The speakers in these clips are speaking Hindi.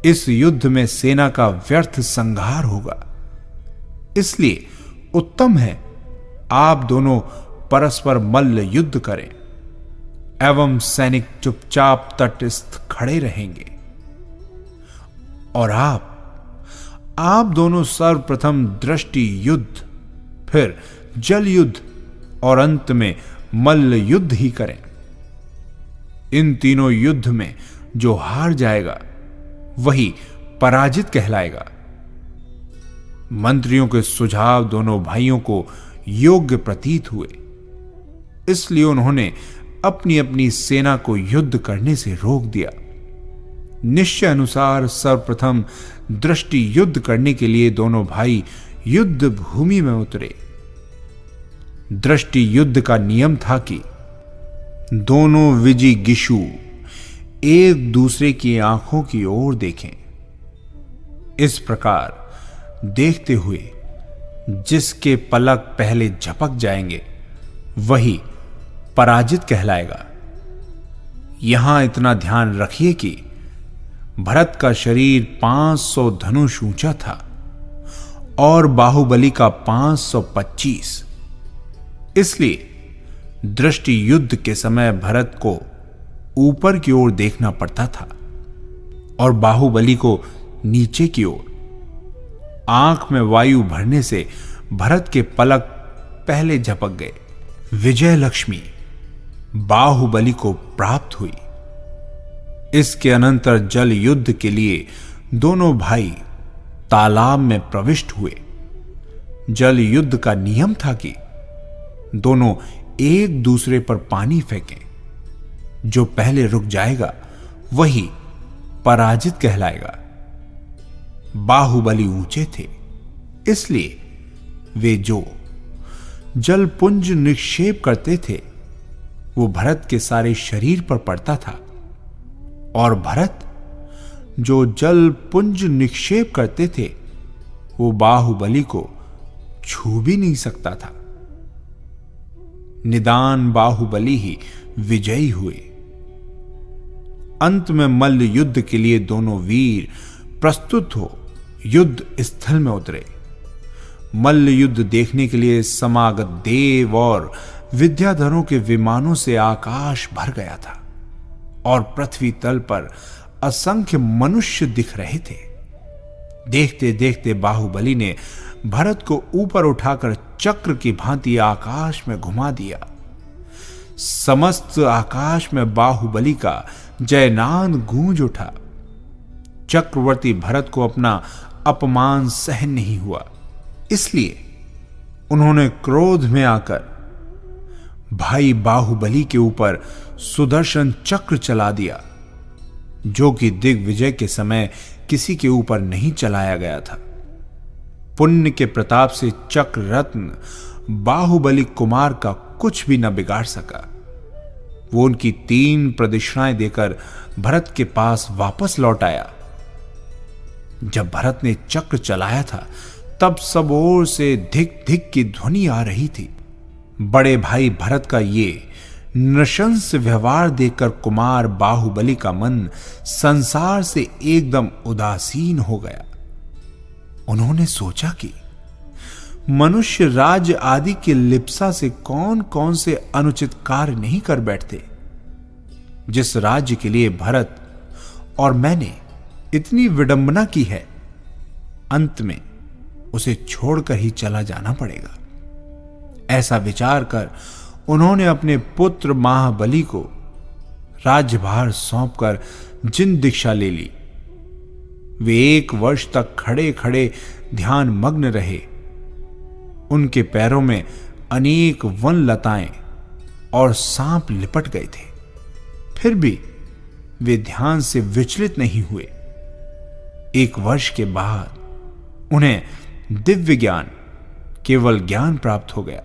इस युद्ध में सेना का व्यर्थ संहार होगा। इसलिए उत्तम है आप दोनों परस्पर मल्ल युद्ध करें एवं सैनिक चुपचाप तटस्थ खड़े रहेंगे। और आप दोनों सर्वप्रथम दृष्टि युद्ध, फिर जल युद्ध और अंत में मल्ल युद्ध ही करें। इन तीनों युद्ध में जो हार जाएगा वही पराजित कहलाएगा। मंत्रियों के सुझाव दोनों भाइयों को योग्य प्रतीत हुए, इसलिए उन्होंने अपनी अपनी सेना को युद्ध करने से रोक दिया। निश्चय अनुसार सर्वप्रथम दृष्टि युद्ध करने के लिए दोनों भाई युद्ध भूमि में उतरे। दृष्टि युद्ध का नियम था कि दोनों विजिगीषु एक दूसरे की आंखों की ओर देखें। इस प्रकार देखते हुए जिसके पलक पहले झपक जाएंगे वही पराजित कहलाएगा। यहां इतना ध्यान रखिए कि भरत का शरीर 500 धनुष ऊंचा था और बाहुबली का 525। इसलिए दृष्टि युद्ध के समय भरत को ऊपर की ओर देखना पड़ता था और बाहुबली को नीचे की ओर। आंख में वायु भरने से भरत के पलक पहले झपक गए। विजय लक्ष्मी बाहुबली को प्राप्त हुई। इसके अनंतर जल युद्ध के लिए दोनों भाई तालाब में प्रविष्ट हुए। जल युद्ध का नियम था कि दोनों एक दूसरे पर पानी फेंकें। जो पहले रुक जाएगा वही पराजित कहलाएगा। बाहुबली ऊंचे थे, इसलिए वे जो जल पुंज निक्षेप करते थे वो भरत के सारे शरीर पर पड़ता था, और भरत जो जल पुंज निक्षेप करते थे वो बाहुबली को छू भी नहीं सकता था। निदान बाहुबली ही विजयी हुए। अंत में मल्ल युद्ध के लिए दोनों वीर प्रस्तुत हो युद्ध स्थल में उतरे। मल्ल युद्ध देखने के लिए समागत देव और विद्याधरों के विमानों से आकाश भर गया था और पृथ्वी तल पर असंख्य मनुष्य दिख रहे थे। देखते देखते बाहुबली ने भरत को ऊपर उठाकर चक्र की भांति आकाश में घुमा दिया। समस्त आकाश में बाहुबली का जयनाद गूंज उठा। चक्रवर्ती भरत को अपना अपमान सहन नहीं हुआ, इसलिए उन्होंने क्रोध में आकर भाई बाहुबली के ऊपर सुदर्शन चक्र चला दिया, जो कि दिग्विजय के समय किसी के ऊपर नहीं चलाया गया था। पुण्य के प्रताप से चक्र रत्न बाहुबली कुमार का कुछ भी न बिगाड़ सका। वो उनकी 3 प्रदक्षिणाएं देकर भरत के पास वापस लौट आया। जब भरत ने चक्र चलाया था तब सब ओर से धिक धिक की ध्वनि आ रही थी। बड़े भाई भरत का ये नृशंस व्यवहार देखकर कुमार बाहुबली का मन संसार से एकदम उदासीन हो गया। उन्होंने सोचा कि मनुष्य राज्य आदि की लिप्सा से कौन कौन से अनुचित कार्य नहीं कर बैठते, जिस राज्य के लिए भरत और मैंने इतनी विडंबना की है, अंत में उसे छोड़कर ही चला जाना पड़ेगा। ऐसा विचार कर उन्होंने अपने पुत्र महाबली को राज्यभार सौंपकर जिन दीक्षा ले ली। वे 1 वर्ष तक खड़े खड़े ध्यान मग्न रहे। उनके पैरों में अनेक वन लताएं और सांप लिपट गए थे, फिर भी वे ध्यान से विचलित नहीं हुए। 1 वर्ष के बाद उन्हें दिव्य ज्ञान, केवल ज्ञान प्राप्त हो गया,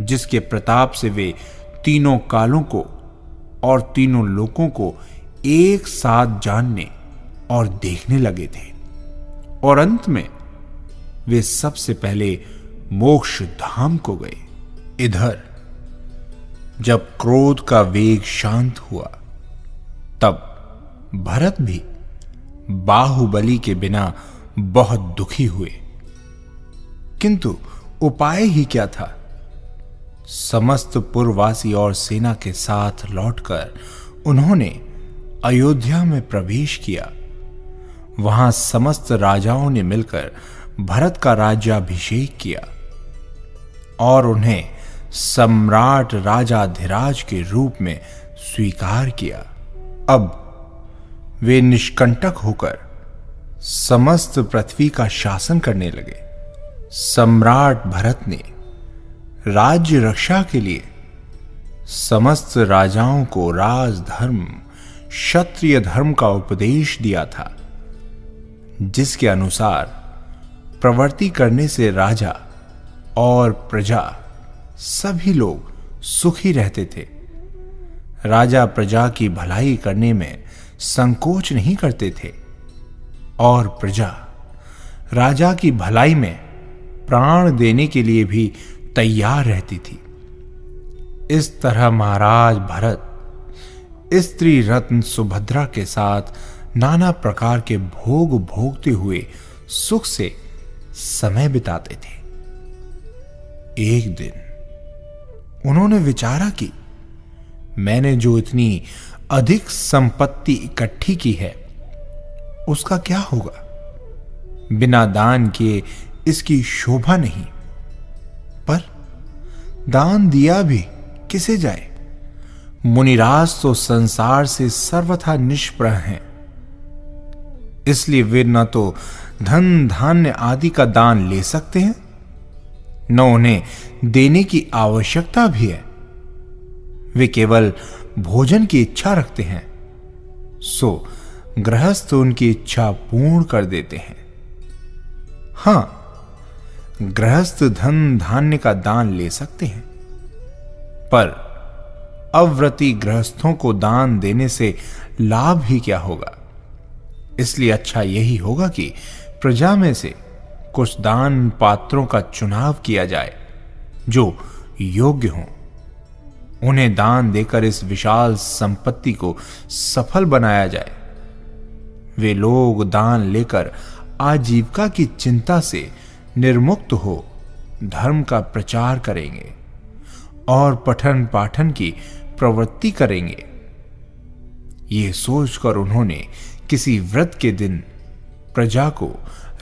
जिसके प्रताप से वे तीनों कालों को और तीनों लोकों को एक साथ जानने और देखने लगे थे। और अंत में वे सबसे पहले मोक्ष धाम को गए। इधर जब क्रोध का वेग शांत हुआ, तब भरत भी बाहुबली के बिना बहुत दुखी हुए। किंतु उपाय ही क्या था? समस्त पुरवासी और सेना के साथ लौटकर उन्होंने अयोध्या में प्रवेश किया। वहां समस्त राजाओं ने मिलकर भरत का राज्याभिषेक किया और उन्हें सम्राट राजाधिराज के रूप में स्वीकार किया। अब वे निष्कंटक होकर समस्त पृथ्वी का शासन करने लगे। सम्राट भरत ने राज्य रक्षा के लिए समस्त राजाओं को राजधर्म, क्षत्रिय धर्म का उपदेश दिया था, जिसके अनुसार प्रवृत्ति करने से राजा और प्रजा सभी लोग सुखी रहते थे। राजा प्रजा की भलाई करने में संकोच नहीं करते थे और प्रजा राजा की भलाई में प्राण देने के लिए भी तैयार रहती थी। इस तरह महाराज भरत स्त्री रत्न सुभद्रा के साथ नाना प्रकार के भोग भोगते हुए सुख से समय बिताते थे। एक दिन उन्होंने विचारा कि मैंने जो इतनी अधिक संपत्ति इकट्ठी की है उसका क्या होगा? बिना दान किए इसकी शोभा नहीं। पर दान दिया भी किसे जाए? मुनिराज तो संसार से सर्वथा निष्प्रह हैं, इसलिए वे न तो धन धान्य आदि का दान ले सकते हैं, न उन्हें देने की आवश्यकता भी है। वे केवल भोजन की इच्छा रखते हैं, सो गृहस्थ उनकी इच्छा पूर्ण कर देते हैं। हां, गृहस्थ धन धान्य का दान ले सकते हैं, पर अव्रती गृहस्थों को दान देने से लाभ ही क्या होगा? इसलिए अच्छा यही होगा कि प्रजा में से कुछ दान पात्रों का चुनाव किया जाए जो योग्य हों। उन्हें दान देकर इस विशाल संपत्ति को सफल बनाया जाए। वे लोग दान लेकर आजीविका की चिंता से निर्मुक्त हो धर्म का प्रचार करेंगे और पठन पाठन की प्रवृत्ति करेंगे। ये सोचकर उन्होंने किसी व्रत के दिन प्रजा को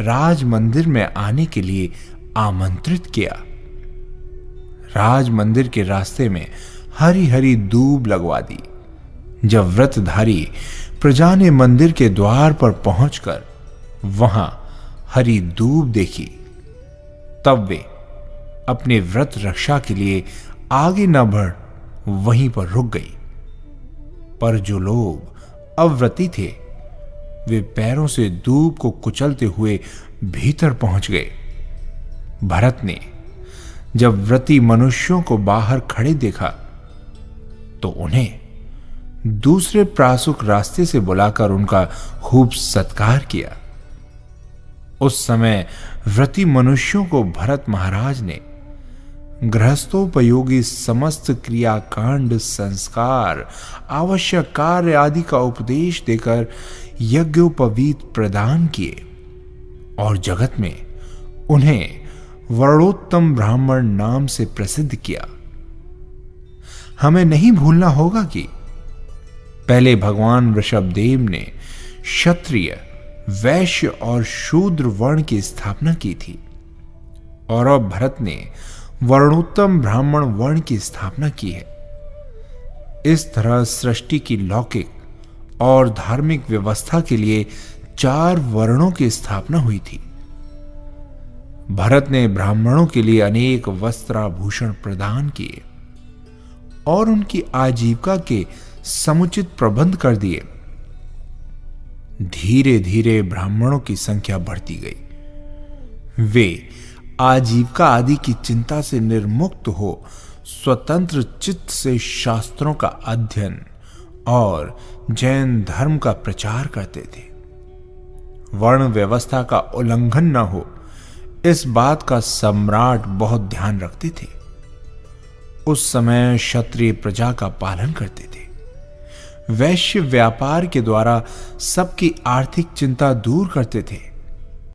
राज मंदिर में आने के लिए आमंत्रित किया। राज मंदिर के रास्ते में हरी हरी दूब लगवा दी। जब व्रतधारी प्रजा ने मंदिर के द्वार पर पहुंचकर वहां हरी दूब देखी, तब वे अपने व्रत रक्षा के लिए आगे न बढ़ वहीं पर रुक गई। पर जो लोग अव्रती थे वे पैरों से दूब को कुचलते हुए भीतर पहुंच गए। भरत ने जब व्रती मनुष्यों को बाहर खड़े देखा तो उन्हें दूसरे प्रासुक रास्ते से बुलाकर उनका खूब सत्कार किया। उस समय व्रती मनुष्यों को भरत महाराज ने गृहस्थोपयोगी समस्त क्रियाकांड, संस्कार, आवश्यक कार्य आदि का उपदेश देकर यज्ञोपवीत प्रदान किए और जगत में उन्हें वर्णोत्तम ब्राह्मण नाम से प्रसिद्ध किया। हमें नहीं भूलना होगा कि पहले भगवान ऋषभदेव ने क्षत्रिय, वैश्य और शूद्र वर्ण की स्थापना की थी और अब भरत ने वर्णोत्तम ब्राह्मण वर्ण की स्थापना की है। इस तरह सृष्टि की लौकिक और धार्मिक व्यवस्था के लिए 4 वर्णों की स्थापना हुई थी। भरत ने ब्राह्मणों के लिए अनेक वस्त्राभूषण प्रदान किए और उनकी आजीविका के समुचित प्रबंध कर दिए। धीरे धीरे ब्राह्मणों की संख्या बढ़ती गई। वे आजीविका आदि की चिंता से निर्मुक्त हो स्वतंत्र चित्त से शास्त्रों का अध्ययन और जैन धर्म का प्रचार करते थे। वर्ण व्यवस्था का उल्लंघन न हो, इस बात का सम्राट बहुत ध्यान रखते थे। उस समय क्षत्रिय प्रजा का पालन करते थे। वैश्य व्यापार के द्वारा सबकी आर्थिक चिंता दूर करते थे।